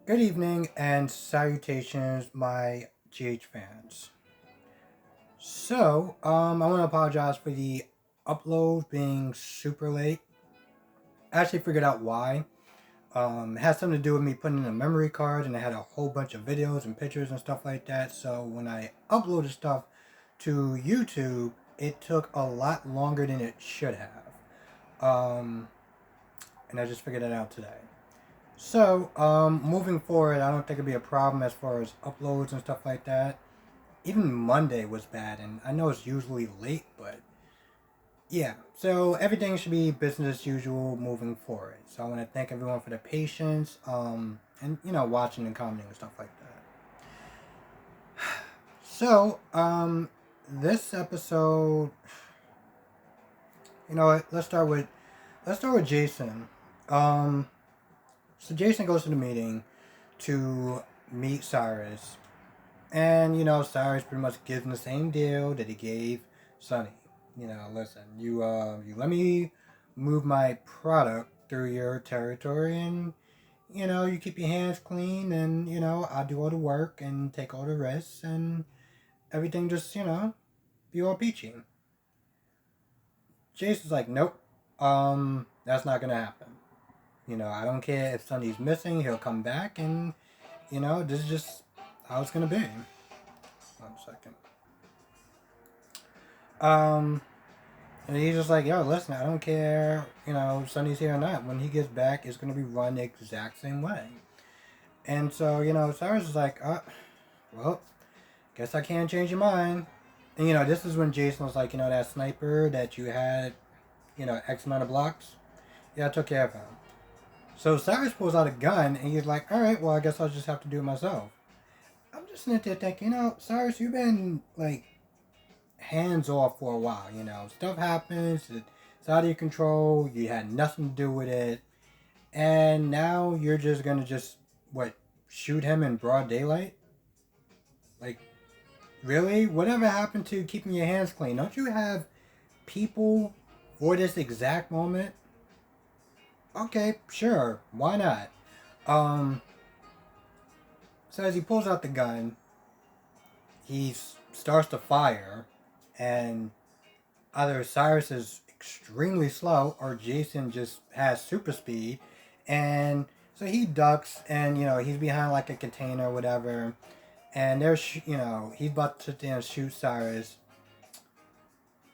Good evening and salutations, my GH fans. I want to apologize for the upload being super late. I actually figured out why. It had something to do with me putting in a memory card, and I had a whole bunch of videos and pictures and stuff like that. So when I uploaded stuff to YouTube, it took a lot longer than it should have. Um, and I just figured that out today. Moving forward, I don't think it'd be a problem as far as uploads and stuff like that. Even Monday was bad, and I know it's usually late, but yeah. So everything should be business as usual moving forward. So I want to thank everyone for their patience, and watching and commenting and stuff like that. So, this episode, you know what? Let's start with Jason. Um, so Jason goes to the meeting to meet Cyrus. And Cyrus pretty much gives him the same deal that he gave Sonny. Listen, you let me move my product through your territory, and you keep your hands clean, and I do all the work and take all the risks, and everything just be all peachy. Jason's like, nope, that's not gonna happen. I don't care if Sonny's missing; he'll come back, and this is just how it's gonna be. 1 second. Um, And he's just like, yo, listen, I don't care, Sonny's here or not. When he gets back, it's going to be run the exact same way. And so, Cyrus is like, well, guess I can't change your mind. And, this is when Jason was like, that sniper that you had, X amount of blocks. Yeah, I took care of him. So Cyrus pulls out a gun and he's like, all right, well, I guess I'll just have to do it myself. I'm just sitting there thinking, Cyrus, you've been, like, hands off for a while. Stuff happens. It's out of your control. You had nothing to do with it, and now you're just gonna just what shoot him in broad daylight? Like, really? Whatever happened to keeping your hands clean? Don't you have people for this exact moment? Okay, sure. Why not? Um. So as he pulls out the gun, he starts to fire, and either Cyrus is extremely slow or Jason just has super speed. And so he ducks and, he's behind like a container or whatever. And there's, he's about to sit there and shoot Cyrus.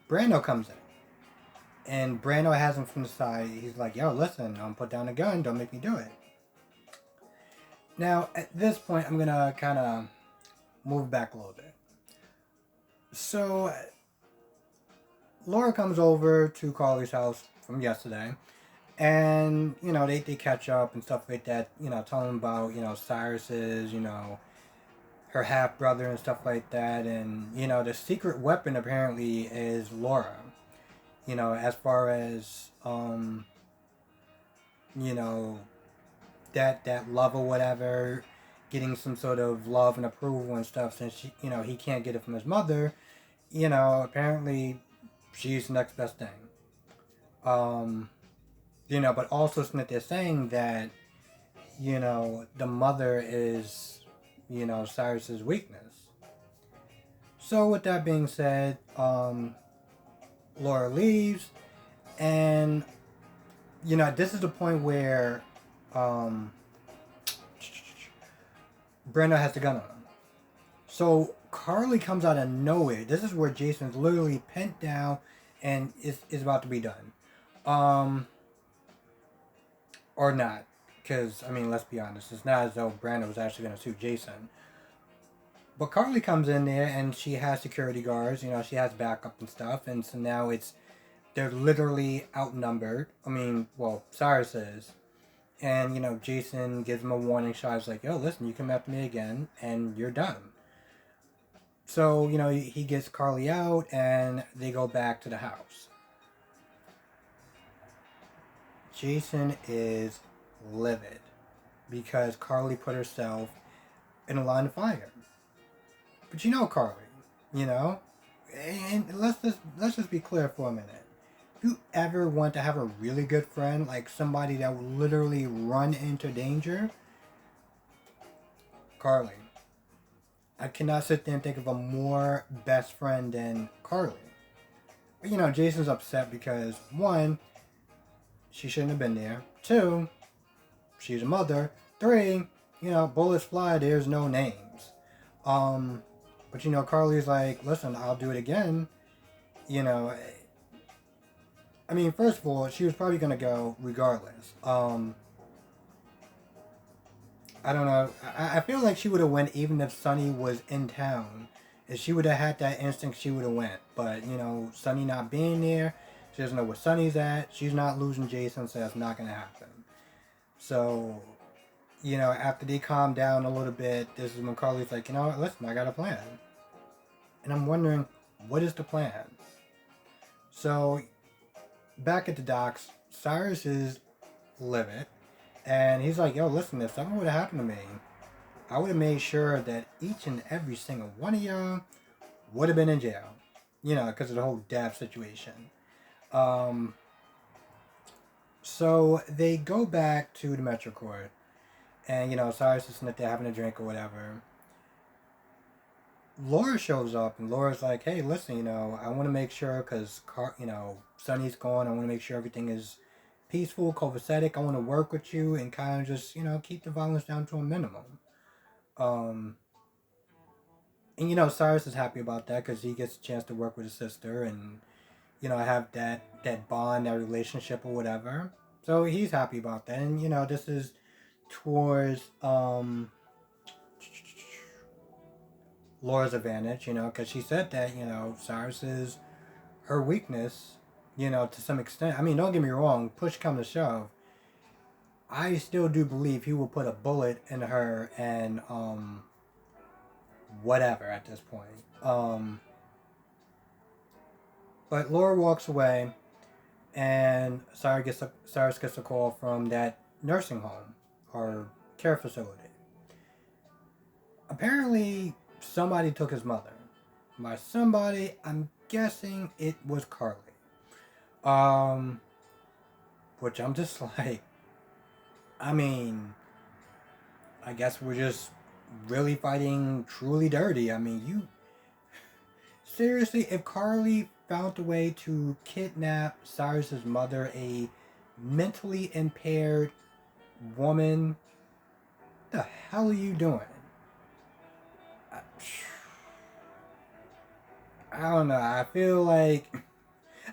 Brando comes in. And Brando has him from the side. He's like, yo, listen, put down the gun. Don't make me do it. Now, at this point, I'm going to kind of move back a little bit. So, Laura comes over to Carly's house from yesterday. And they catch up and stuff like that, telling them about Cyrus's, her half brother and stuff like that. And the secret weapon apparently is Laura. As far as you know that love or whatever, getting some sort of love and approval and stuff, since he can't get it from his mother. Apparently she's the next best thing. um but also since they're saying that the mother is Cyrus's weakness. So with that being said, Laura leaves, and this is the point where um Brenda has the gun on him. So Carly comes out of nowhere. This is where Jason's literally pent down and is about to be done. Or not. Because, I mean, let's be honest. It's not as though Brando was actually going to shoot Jason. But Carly comes in there and she has security guards. She has backup and stuff. And so now they're literally outnumbered. I mean, well, Cyrus is. And, Jason gives him a warning shot. He's like, yo, listen, you come after me again and you're done. So, he gets Carly out and they go back to the house. Jason is livid because Carly put herself in a line of fire. But Carly, you know, and let's just be clear for a minute. If you ever want to have a really good friend, like somebody that will literally run into danger, Carly. I cannot sit there and think of a more best friend than Carly. But, Jason's upset because, one, she shouldn't have been there. Two, she's a mother. Three, bullets fly, there's no names. But, Carly's like, listen, I'll do it again. First of all, she was probably going to go regardless. I don't know. I feel like she would have went even if Sonny was in town. If she would have had that instinct, she would have went. But, Sonny not being there, she doesn't know where Sonny's at. She's not losing Jason, so that's not going to happen. So, after they calm down a little bit, this is when Carly's like, listen, I got a plan. And I'm wondering, what is the plan? So, back at the docks, Cyrus is livid. And he's like, yo, listen, if something would have happened to me, I would have made sure that each and every single one of y'all would have been in jail. Because of the whole Dab situation. So they go back to the Metro Court. And, Cyrus is sitting there having a drink or whatever. Laura shows up, and Laura's like, hey, listen, I want to make sure, because, Sonny's gone, I want to make sure everything is peaceful, copacetic. I want to work with you and kind of just, keep the violence down to a minimum. And, Cyrus is happy about that because he gets a chance to work with his sister and, have that bond, that relationship or whatever. So he's happy about that. And, this is towards Laura's advantage, because she said that, Cyrus is her weakness, to some extent. Don't get me wrong, push come to shove, I still do believe he will put a bullet in her and, whatever at this point. But Laura walks away, and Cyrus gets a call from that nursing home, or care facility. Apparently, somebody took his mother. By somebody, I'm guessing it was Carly. Which I'm just like, I guess we're just really fighting truly dirty. Seriously, if Carly found a way to kidnap Cyrus's mother, a mentally impaired woman, what the hell are you doing? I don't know. I feel like,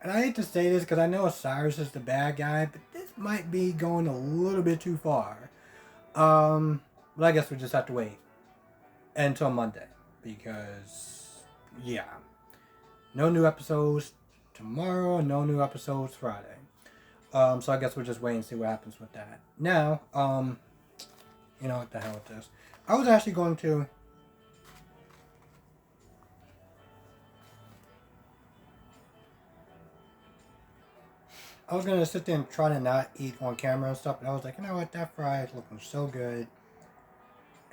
and I hate to say this because I know Cyrus is the bad guy, but this might be going a little bit too far. But I guess we just have to wait until Monday because, yeah, no new episodes tomorrow, no new episodes Friday. So I guess we'll just wait and see what happens with that. Now, what the hell with this? I was actually going to. I was going to sit there and try to not eat on camera and stuff, but I was like, you know what, that fry is looking so good.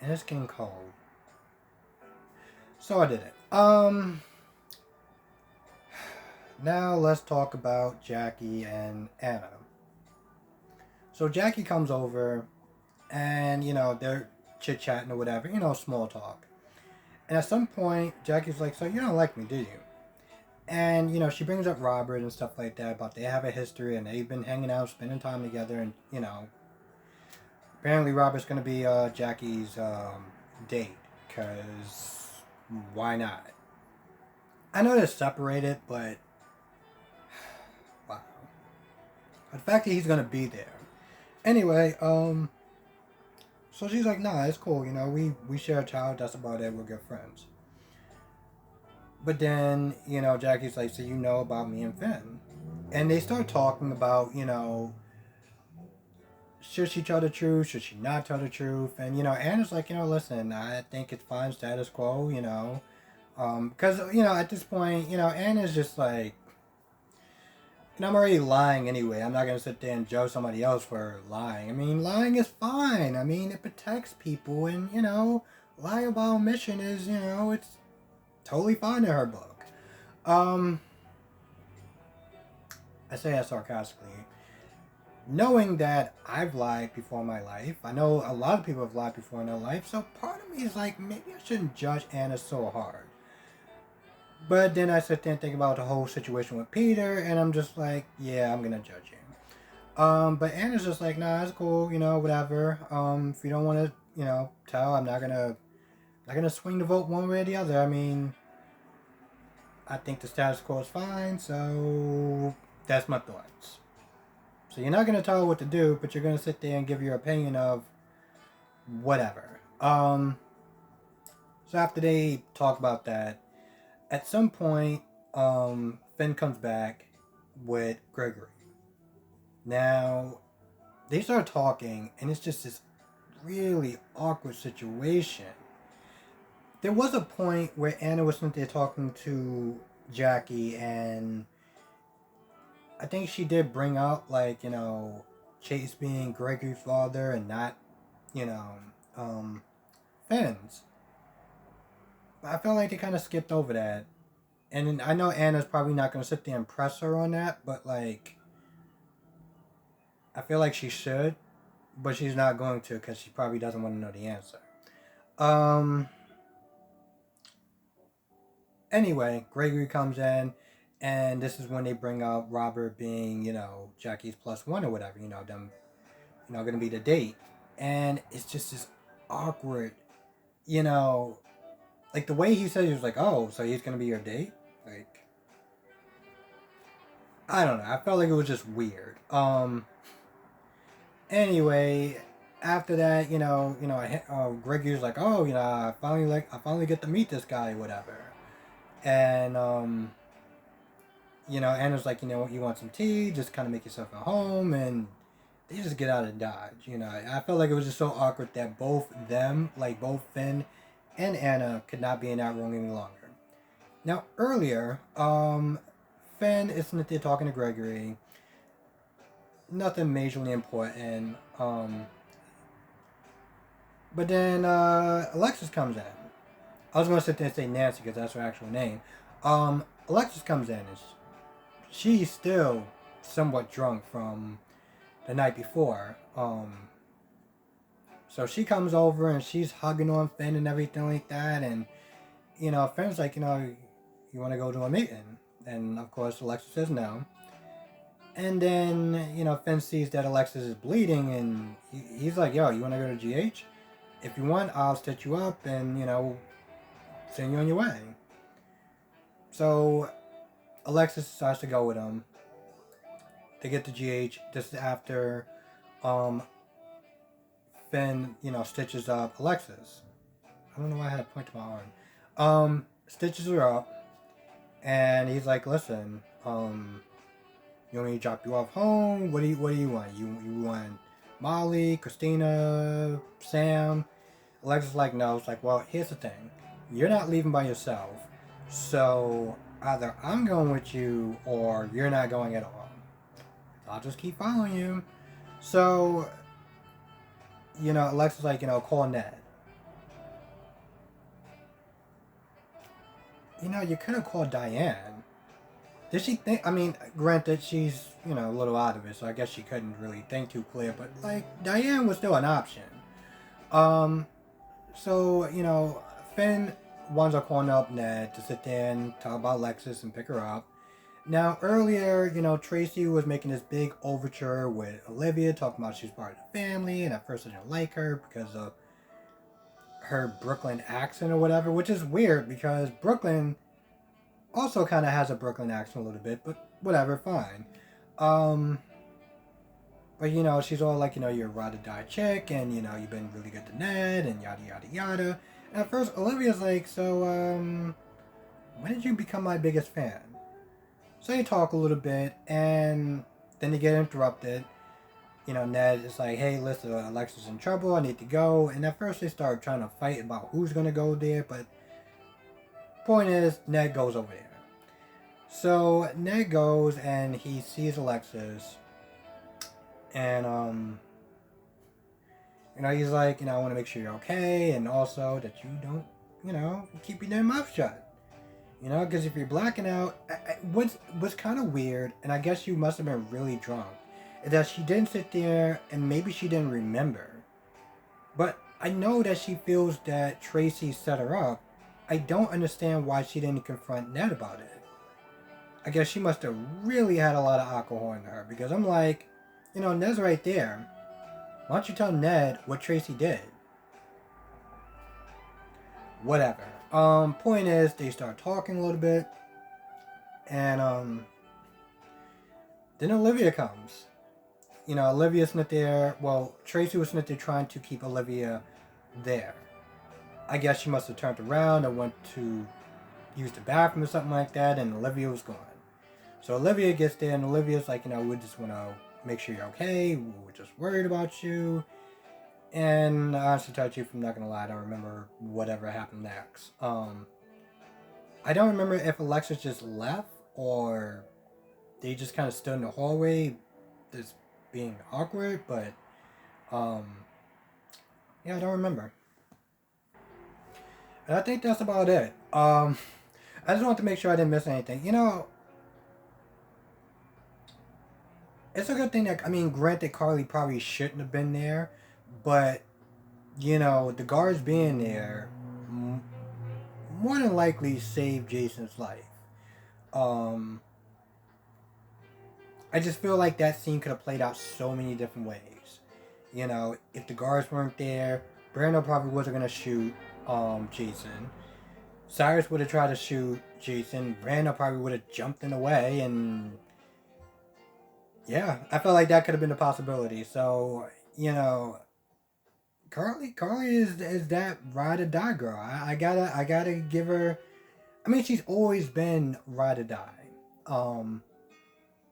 And it's getting cold. So I did it. Now let's talk about Jackie and Anna. So Jackie comes over and, they're chit-chatting or whatever, small talk. And at some point, Jackie's like, so you don't like me, do you? And, she brings up Robert and stuff like that, but they have a history and they've been hanging out, spending time together, and, apparently Robert's going to be Jackie's date, because why not? I know they're separated, but wow. The fact that he's going to be there. Anyway, so she's like, nah, it's cool, we share a child, that's about it, we're good friends. But then, Jackie's like, so you know about me and Finn. And they start talking about, should she tell the truth? Should she not tell the truth? And, Anna's like, listen, I think it's fine, status quo, because, at this point, Anna's just like, and I'm already lying anyway. I'm not going to sit there and judge somebody else for lying. Lying is fine. It protects people. And, lie by omission is, it's totally fine in her book. I say that sarcastically. knowing that I've lied before in my life, I know a lot of people have lied before in their life, so part of me is like, maybe I shouldn't judge Anna so hard. But then I sit there and think about the whole situation with Peter, and I'm just like, yeah, I'm gonna judge him. But Anna's just like, nah, it's cool, whatever. If you don't want to, tell, I'm not gonna swing the vote one way or the other. I mean, I think the status quo is fine, so that's my thoughts. So you're not gonna tell her what to do, but you're gonna sit there and give your opinion of whatever. So after they talk about that, at some point, Finn comes back with Gregory. Now they start talking, and it's just this really awkward situation. There was a point where Anna was sitting there talking to Jackie, and I think she did bring up, like, Chase being Gregory's father and not, you know, Finn's. I felt like they kind of skipped over that. And I know Anna's probably not going to sit there and press her on that, but, like, I feel like she should, but she's not going to because she probably doesn't want to know the answer. Um, Anyway, Gregory comes in, and this is when they bring up Robert being, Jackie's plus one or whatever, them, going to be the date. And it's just this awkward, you know, like the way he said, he was like, oh, so he's going to be your date? Like, I don't know. I felt like it was just weird. Anyway, after that, Gregory was like, oh, I finally get to meet this guy, whatever. And, Anna's like, you want some tea? Just kind of make yourself at home. And they just get out of Dodge. I felt like it was just so awkward that both them, like both Finn and Anna, could not be in that room any longer. Now, earlier, Finn is sitting there talking to Gregory. Nothing majorly important. But then Alexis comes in. I was going to sit there and say Nancy because that's her actual name. Alexis comes in, and she's still somewhat drunk from the night before. So she comes over and she's hugging on Finn and everything like that. And, Finn's like, you want to go to a meeting? And, of course, Alexis says no. And then, Finn sees that Alexis is bleeding and he's like, yo, you want to go to GH? If you want, I'll stitch you up and, send you on your way. So Alexis starts to go with him. They get to GH. This is after Finn, stitches up Alexis. I don't know why I had a point to my arm. Stitches her up, and he's like, "Listen, you want me to drop you off home? What do you want? You want Molly, Christina, Sam?" Alexis is like, "No." It's like, well, here's the thing. You're not leaving by yourself, so either I'm going with you or you're not going at all. I'll just keep following you. So, Alexa's like, call Ned. You could have called Diane. Did she think, granted, she's, a little out of it, so I guess she couldn't really think too clear, but, like, Diane was still an option. So, Finn winds up calling up Ned to sit there and talk about Alexis and pick her up. Now, earlier, Tracy was making this big overture with Olivia, talking about she's part of the family, and at first I didn't like her because of her Brooklyn accent or whatever, which is weird because Brooklyn also kind of has a Brooklyn accent a little bit, but whatever, fine. But, she's all like, you're a ride or die chick, and, you've been really good to Ned, and yada, yada, yada. And at first, Olivia's like, so, when did you become my biggest fan? So they talk a little bit, and then they get interrupted. Ned is like, hey, listen, Alexis is in trouble, I need to go. And at first they start trying to fight about who's going to go there, but point is, Ned goes over there. So Ned goes, and he sees Alexis, and, he's like, I want to make sure you're okay, and also that you don't, keep your damn mouth shut. Because if you're blacking out, what's kind of weird, and I guess you must have been really drunk, is that she didn't sit there and maybe she didn't remember. But I know that she feels that Tracy set her up. I don't understand why she didn't confront Ned about it. I guess she must have really had a lot of alcohol in her, because I'm like, Ned's right there. Why don't you tell Ned what Tracy did? Whatever. Point is, they start talking a little bit, and then Olivia comes. Olivia's not there. Well, Tracy was not there trying to keep Olivia there. I guess she must have turned around and went to use the bathroom or something like that, and Olivia was gone. So Olivia gets there, and Olivia's like, we just want to make sure you're okay. We're just worried about you. And I honestly tell you, I'm not going to lie, I don't remember whatever happened next. I don't remember if Alexis just left, or they just kind of stood in the hallway just being awkward, but yeah, I don't remember. And I think that's about it. I just want to make sure I didn't miss anything. It's a good thing that, granted, Carly probably shouldn't have been there, but, the guards being there more than likely saved Jason's life. I just feel like that scene could have played out so many different ways. If the guards weren't there, Brando probably wasn't going to shoot Jason. Cyrus would have tried to shoot Jason. Brando probably would have jumped in the way, and yeah, I felt like that could have been a possibility. So, Carly is that ride or die girl. I gotta give her. She's always been ride or die.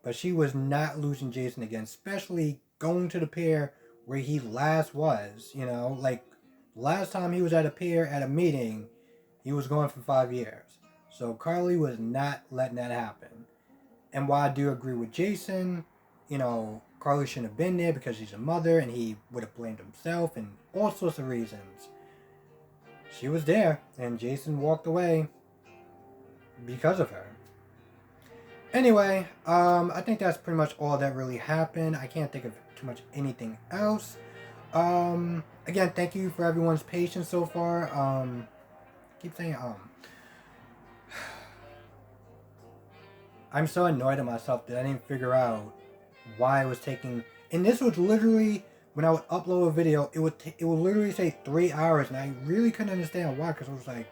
But she was not losing Jason again, especially going to the pier where he last was. Like last time he was at a pier at a meeting, he was gone for 5 years. So Carly was not letting that happen. And while I do agree with Jason, Carly shouldn't have been there because she's a mother and he would have blamed himself and all sorts of reasons. She was there and Jason walked away because of her. Anyway, I think that's pretty much all that really happened. I can't think of too much anything else. Again, thank you for everyone's patience so far. Keep saying I'm so annoyed at myself that I didn't figure out why I was taking. And this was literally when I would upload a video, it would literally say 3 hours, and I really couldn't understand why, because I was like,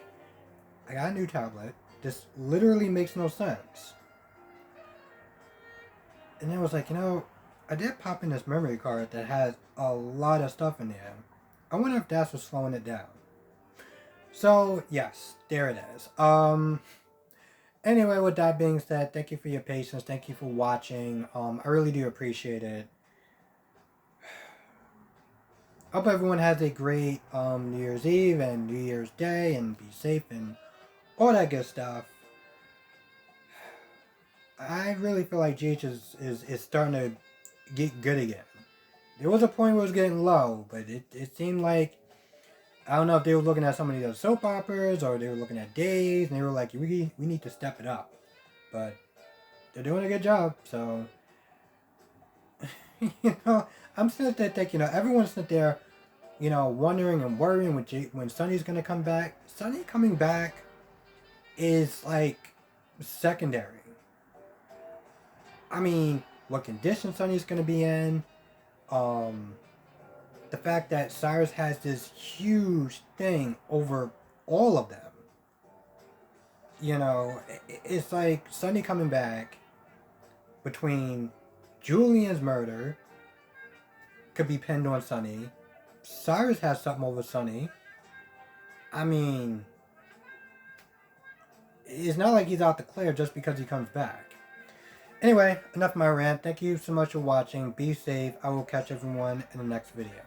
I got a new tablet. This literally makes no sense. And then I was like, I did pop in this memory card that has a lot of stuff in there. I wonder if that's what's slowing it down. So, yes, there it is. Anyway, with that being said, thank you for your patience. Thank you for watching. I really do appreciate it. I hope everyone has a great New Year's Eve and New Year's Day, and be safe and all that good stuff. I really feel like GH is starting to get good again. There was a point where it was getting low, but it seemed like, I don't know if they were looking at some of the other soap operas or they were looking at Days, and they were like, we need to step it up. But they're doing a good job, so I'm sitting there thinking, everyone's sitting there, wondering and worrying when Sonny's gonna come back. Sonny coming back is like secondary. What condition Sonny's gonna be in, the fact that Cyrus has this huge thing over all of them. It's like Sonny coming back between Julian's murder could be pinned on Sonny. Cyrus has something over Sonny. It's not like he's out to clear just because he comes back. Anyway, enough of my rant. Thank you so much for watching. Be safe. I will catch everyone in the next video.